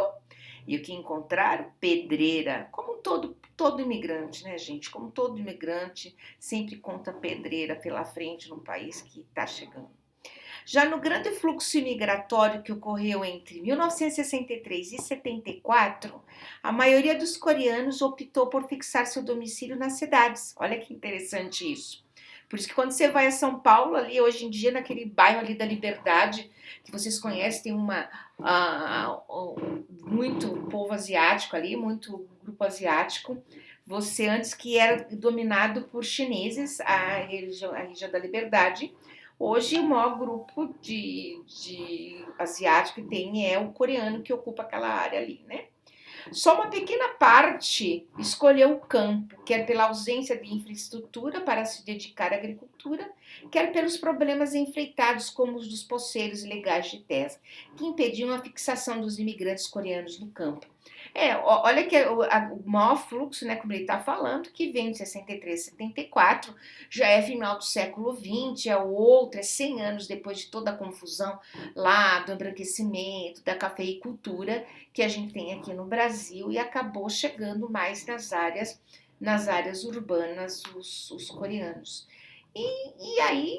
E o que encontraram? Pedreira, como todo imigrante, né, gente? Como todo imigrante, sempre conta pedreira pela frente num país que está chegando. Já no grande fluxo migratório que ocorreu entre 1963 e 74, a maioria dos coreanos optou por fixar seu domicílio nas cidades. Olha que interessante isso. Por isso que quando você vai a São Paulo, ali hoje em dia, naquele bairro ali da Liberdade, que vocês conhecem, tem muito povo asiático ali, muito grupo asiático. Você antes que era dominado por chineses, a região da Liberdade. Hoje, o maior grupo de asiático que tem é o coreano, que ocupa aquela área ali, né? Só uma pequena parte escolheu o campo, quer pela ausência de infraestrutura para se dedicar à agricultura, quer pelos problemas enfrentados como os dos poceiros ilegais de terra, que impediam a fixação dos imigrantes coreanos no campo. Olha que o maior fluxo, né, como ele está falando, que vem de 63 a 74, já é final do século XX, é 100 anos depois de toda a confusão lá do embranquecimento, da cafeicultura que a gente tem aqui no Brasil, e acabou chegando mais nas áreas urbanas os coreanos. E aí,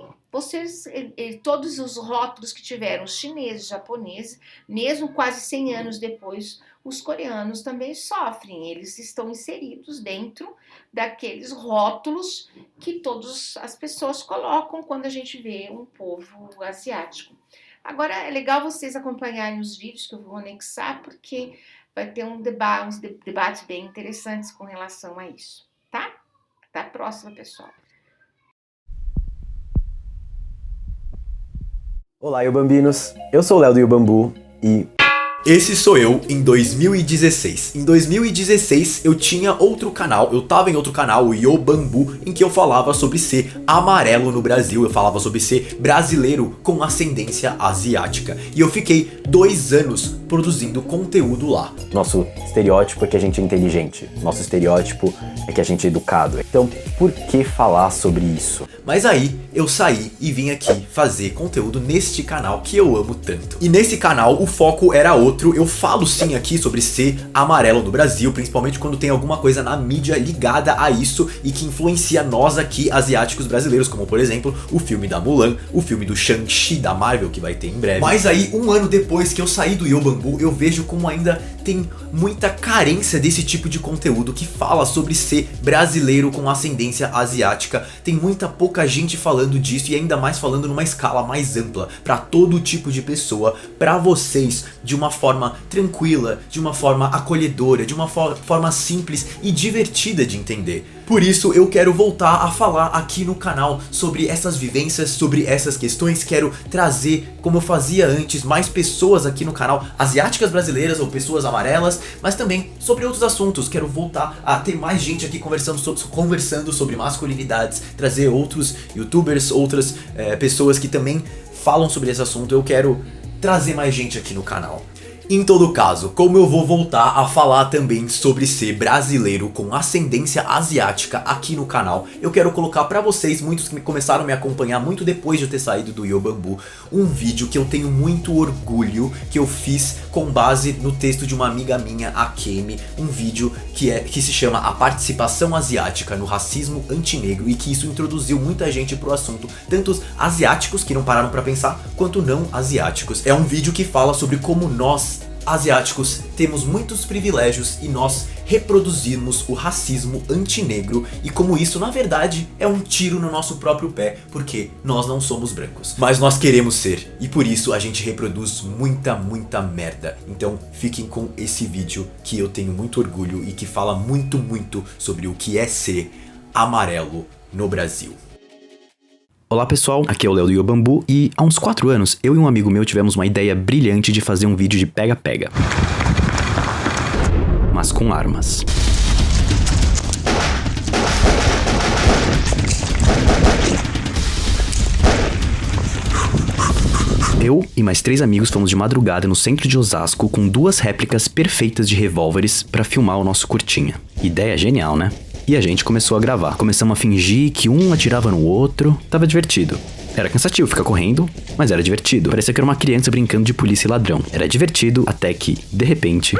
todos os rótulos que tiveram, os chineses, japoneses, mesmo quase 100 anos depois, os coreanos também sofrem. Eles estão inseridos dentro daqueles rótulos que todas as pessoas colocam quando a gente vê um povo asiático. Agora, é legal vocês acompanharem os vídeos que eu vou anexar, porque vai ter uns debates bem interessantes com relação a isso, tá? Até a próxima, pessoal. Olá, Iobambinos! Eu sou o Léo do Iobambu e... Esse sou eu em 2016. Em 2016 eu tinha outro canal, eu tava em outro canal, o Iobambu, em que eu falava sobre ser amarelo no Brasil, eu falava sobre ser brasileiro com ascendência asiática. E eu fiquei 2 anos produzindo conteúdo lá. Nosso estereótipo é que a gente é inteligente, nosso estereótipo é que a gente é educado. Então, por que falar sobre isso? Mas aí eu saí e vim aqui fazer conteúdo neste canal que eu amo tanto. E nesse canal o foco era outro. Eu falo sim aqui sobre ser amarelo no Brasil, principalmente quando tem alguma coisa na mídia ligada a isso e que influencia nós aqui, asiáticos brasileiros, como por exemplo o filme da Mulan, o filme do Shang-Chi da Marvel que vai ter em breve. Mas aí, 1 ano depois que eu saí do Iobambu, eu vejo como ainda tem muita carência desse tipo de conteúdo que fala sobre ser brasileiro com ascendência asiática. Tem muita pouca gente falando disso e ainda mais falando numa escala mais ampla, para todo tipo de pessoa, para vocês, de uma forma tranquila, de uma forma acolhedora, de uma forma simples e divertida de entender. Por isso eu quero voltar a falar aqui no canal sobre essas vivências, sobre essas questões. Quero trazer, como eu fazia antes, mais pessoas aqui no canal, asiáticas brasileiras ou pessoas amarelas, mas também sobre outros assuntos. Quero voltar a ter mais gente aqui conversando sobre masculinidades, trazer outros youtubers, outras pessoas que também falam sobre esse assunto. Eu quero trazer mais gente aqui no canal. Em todo caso, como eu vou voltar a falar também sobre ser brasileiro com ascendência asiática aqui no canal, eu quero colocar pra vocês, muitos que começaram a me acompanhar muito depois de eu ter saído do Iobambu, um vídeo que eu tenho muito orgulho, que eu fiz com base no texto de uma amiga minha, a Kemi, um vídeo que se chama A Participação Asiática no Racismo Antinegro, e que isso introduziu muita gente pro assunto, tanto os asiáticos que não pararam pra pensar, quanto não asiáticos. É um vídeo que fala sobre como nós asiáticos temos muitos privilégios e nós reproduzimos o racismo antinegro e como isso na verdade é um tiro no nosso próprio pé, porque nós não somos brancos, mas nós queremos ser e por isso a gente reproduz muita merda. Então fiquem com esse vídeo que eu tenho muito orgulho e que fala muito sobre o que é ser amarelo no Brasil. Olá pessoal, aqui é o Léo do Iobambu e há uns 4 anos eu e um amigo meu tivemos uma ideia brilhante de fazer um vídeo de pega-pega, mas com armas. Eu e mais 3 amigos fomos de madrugada no centro de Osasco com 2 réplicas perfeitas de revólveres para filmar o nosso curtinha. Ideia genial, né? E a gente começou a gravar. Começamos a fingir que um atirava no outro. Tava divertido. Era cansativo ficar correndo, mas era divertido. Parecia que era uma criança brincando de polícia e ladrão. Era divertido até que, de repente...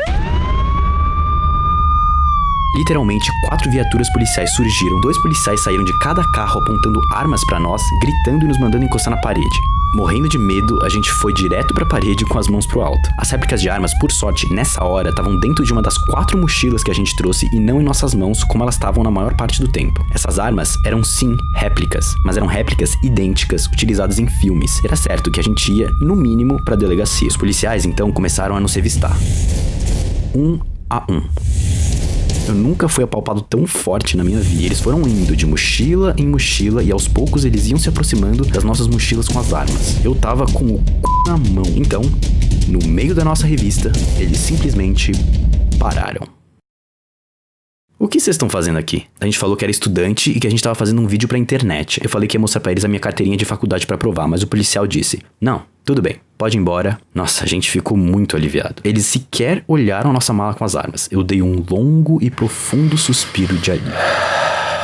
literalmente, 4 viaturas policiais surgiram. 2 policiais saíram de cada carro apontando armas pra nós, gritando e nos mandando encostar na parede. Morrendo de medo, a gente foi direto pra parede com as mãos pro alto. As réplicas de armas, por sorte, nessa hora, estavam dentro de uma das 4 mochilas que a gente trouxe e não em nossas mãos, como elas estavam na maior parte do tempo. Essas armas eram sim réplicas, mas eram réplicas idênticas, utilizadas em filmes. Era certo que a gente ia, no mínimo, pra delegacia. Os policiais, então, começaram a nos revistar. 1 a 1. Eu nunca fui apalpado tão forte na minha vida. Eles foram indo de mochila em mochila e aos poucos eles iam se aproximando das nossas mochilas com as armas. Eu tava com o c... na mão. Então, no meio da nossa revista, eles simplesmente pararam. O que vocês estão fazendo aqui? A gente falou que era estudante e que a gente tava fazendo um vídeo pra internet. Eu falei que ia mostrar pra eles a minha carteirinha de faculdade pra provar, mas o policial disse: não, tudo bem, pode ir embora. Nossa, a gente ficou muito aliviado. Eles sequer olharam a nossa mala com as armas. Eu dei um longo e profundo suspiro de alívio.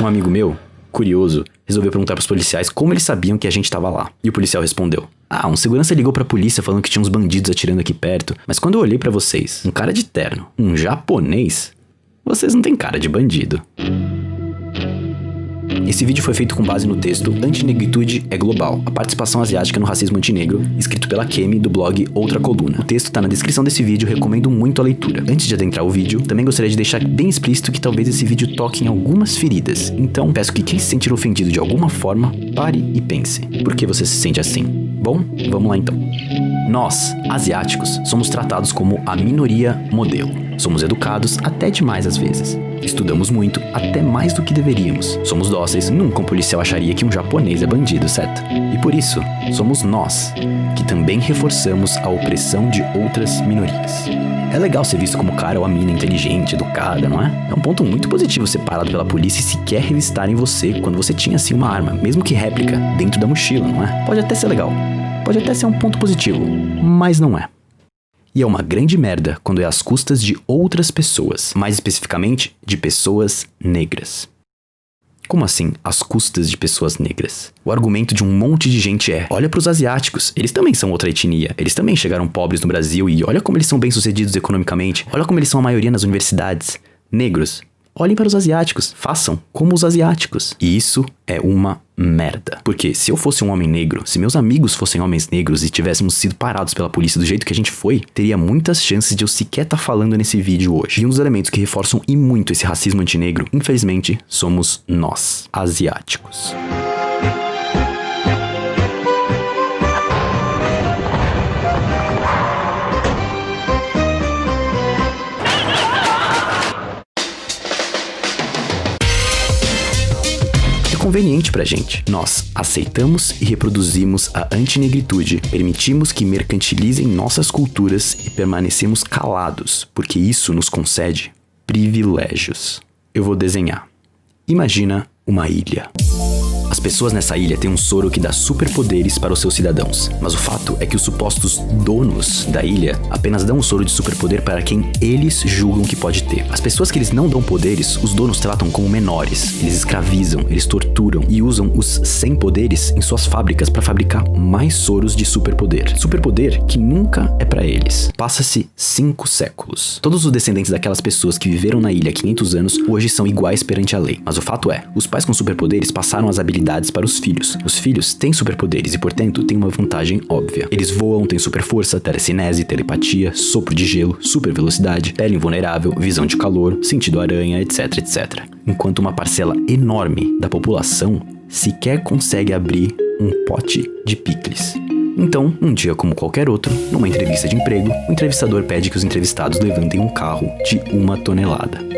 Um amigo meu, curioso, resolveu perguntar pros policiais como eles sabiam que a gente tava lá. E o policial respondeu: ah, um segurança ligou pra polícia falando que tinha uns bandidos atirando aqui perto. Mas quando eu olhei pra vocês, um cara de terno, um japonês, vocês não têm cara de bandido. Esse vídeo foi feito com base no texto Antinegritude é Global, a participação asiática no racismo antinegro, escrito pela Kemi do blog Outra Coluna. O texto tá na descrição desse vídeo, recomendo muito a leitura. Antes de adentrar o vídeo, também gostaria de deixar bem explícito que talvez esse vídeo toque em algumas feridas. Então, peço que quem se sentir ofendido de alguma forma, pare e pense. Por que você se sente assim? Bom, vamos lá então. Nós, asiáticos, somos tratados como a minoria modelo. Somos educados até demais às vezes. Estudamos muito, até mais do que deveríamos. Somos dóceis, nunca um policial acharia que um japonês é bandido, certo? E por isso, somos nós, que também reforçamos a opressão de outras minorias. É legal ser visto como cara ou a mina inteligente, educada, não é? É um ponto muito positivo ser parado pela polícia e sequer revistarem você quando você tinha assim uma arma, mesmo que réplica, dentro da mochila, não é? Pode até ser legal. Pode até ser um ponto positivo, mas não é. E é uma grande merda quando é às custas de outras pessoas, mais especificamente de pessoas negras. Como assim, às custas de pessoas negras? O argumento de um monte de gente é: olha pros asiáticos, eles também são outra etnia, eles também chegaram pobres no Brasil e olha como eles são bem-sucedidos economicamente, olha como eles são a maioria nas universidades. Negros, olhem para os asiáticos, façam como os asiáticos. E isso é uma merda. Porque se eu fosse um homem negro, se meus amigos fossem homens negros e tivéssemos sido parados pela polícia do jeito que a gente foi, teria muitas chances de eu sequer estar falando nesse vídeo hoje. E um dos elementos que reforçam e muito esse racismo antinegro, infelizmente, somos nós, asiáticos. Conveniente pra gente. Nós aceitamos e reproduzimos a antinegritude, permitimos que mercantilizem nossas culturas e permanecemos calados, porque isso nos concede privilégios. Eu vou desenhar. Imagina uma ilha. As pessoas nessa ilha têm um soro que dá superpoderes para os seus cidadãos, mas o fato é que os supostos donos da ilha apenas dão um soro de superpoder para quem eles julgam que pode ter. As pessoas que eles não dão poderes, os donos tratam como menores, eles escravizam, eles torturam e usam os sem poderes em suas fábricas para fabricar mais soros de superpoder. Superpoder que nunca é para eles. Passa-se 5 séculos. Todos os descendentes daquelas pessoas que viveram na ilha há 500 anos hoje são iguais perante a lei, mas o fato é, os pais com superpoderes passaram as habilidades habilidades para os filhos. Os filhos têm superpoderes e, portanto, têm uma vantagem óbvia. Eles voam, têm super força, telecinese, telepatia, sopro de gelo, super velocidade, pele invulnerável, visão de calor, sentido aranha, etc, etc. Enquanto uma parcela enorme da população sequer consegue abrir um pote de picles. Então, um dia como qualquer outro, numa entrevista de emprego, o entrevistador pede que os entrevistados levantem um carro de 1 tonelada.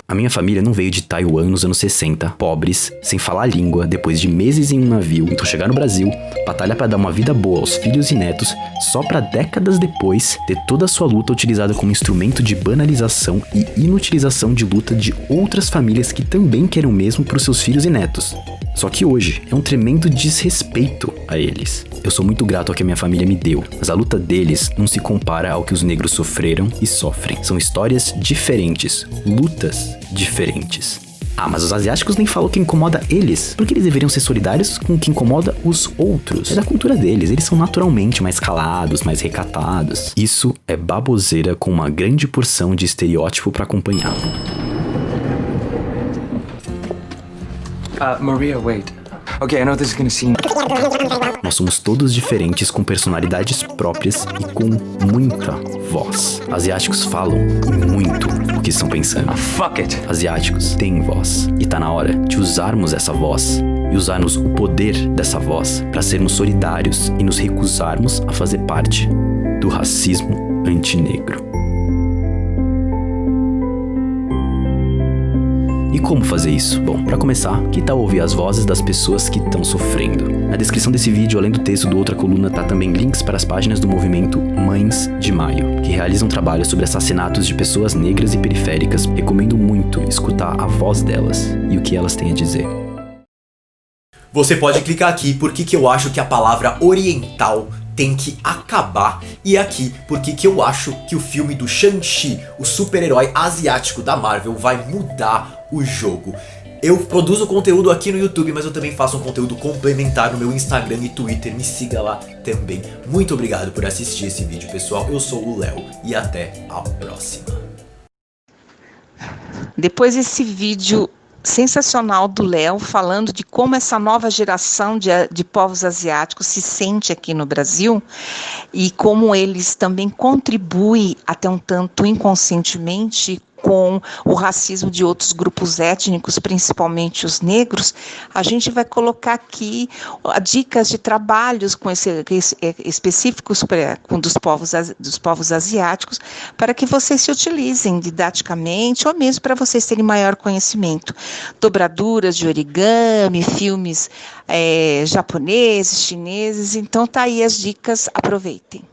A minha família não veio de Taiwan nos anos 60, pobres, sem falar a língua, depois de meses em um navio, então chegar no Brasil, batalhar para dar uma vida boa aos filhos e netos, só para décadas depois ter toda a sua luta utilizada como instrumento de banalização e inutilização de luta de outras famílias que também querem o mesmo para os seus filhos e netos. Só que hoje é um tremendo desrespeito a eles. Eu sou muito grato ao que a minha família me deu, mas a luta deles não se compara ao que os negros sofreram e sofrem. São histórias diferentes, lutas diferentes. Ah, mas os asiáticos nem falam que incomoda eles. Por que eles deveriam ser solidários com o que incomoda os outros? É da cultura deles, eles são naturalmente mais calados, mais recatados. Isso é baboseira com uma grande porção de estereótipo pra acompanhar. Maria, wait. Okay, I know this is gonna seem... Nós somos todos diferentes, com personalidades próprias e com muita voz. Asiáticos falam e muito o que estão pensando. Fuck it! Asiáticos têm voz. E tá na hora de usarmos essa voz e usarmos o poder dessa voz para sermos solidários e nos recusarmos a fazer parte do racismo antinegro. E como fazer isso? Bom, para começar, que tal ouvir as vozes das pessoas que estão sofrendo? Na descrição desse vídeo, além do texto do Outra Coluna, tá também links para as páginas do movimento Mães de Maio, que realizam trabalho sobre assassinatos de pessoas negras e periféricas. Recomendo muito escutar a voz delas e o que elas têm a dizer. Você pode clicar aqui porque que eu acho que a palavra oriental tem que acabar, e aqui porque que eu acho que o filme do Shang-Chi, o super-herói asiático da Marvel, vai mudar o jogo. Eu produzo conteúdo aqui no YouTube, mas eu também faço um conteúdo complementar no meu Instagram e Twitter, me siga lá também. Muito obrigado por assistir esse vídeo, pessoal. Eu sou o Léo e até a próxima. Depois desse vídeo sensacional do Léo, falando de como essa nova geração de povos asiáticos se sente aqui no Brasil e como eles também contribuem até um tanto inconscientemente com o racismo de outros grupos étnicos, principalmente os negros, a gente vai colocar aqui dicas de trabalhos específicos dos povos asiáticos, para que vocês se utilizem didaticamente ou mesmo para vocês terem maior conhecimento. Dobraduras de origami, filmes japoneses, chineses, então tá aí as dicas, aproveitem.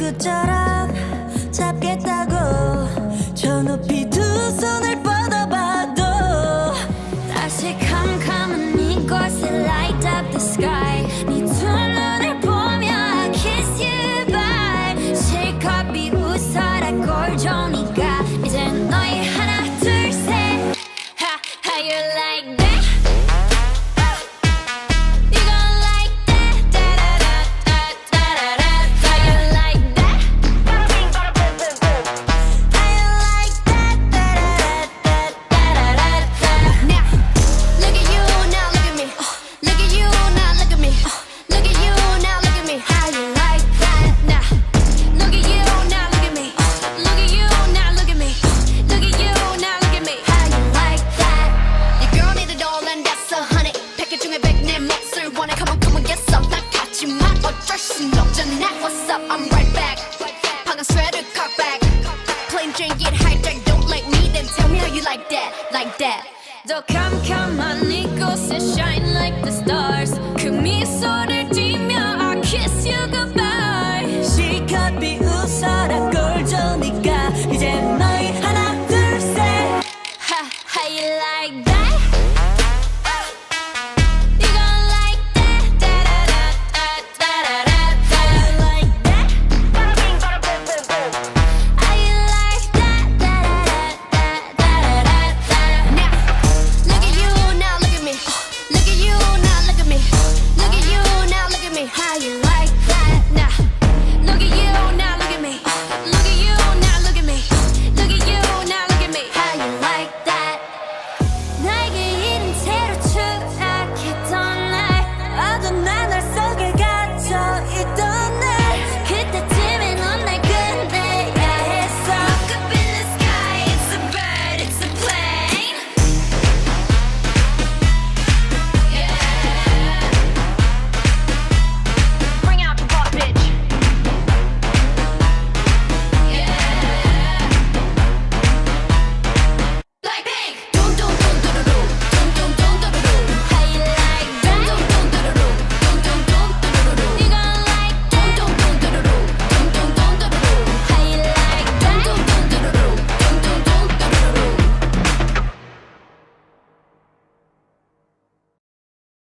끝처럼 잡겠다고 저 높이 두 손을 뻗어봐도 다시 캄캄한 이곳에 light up the sky 네 두 눈을 보며 I kiss you bye 실컷 비웃어라 꼴 좋으니까 이제 너희 하나 둘 셋 How you like that? 더 캄캄한 이곳에 shine like the stars 그 미소를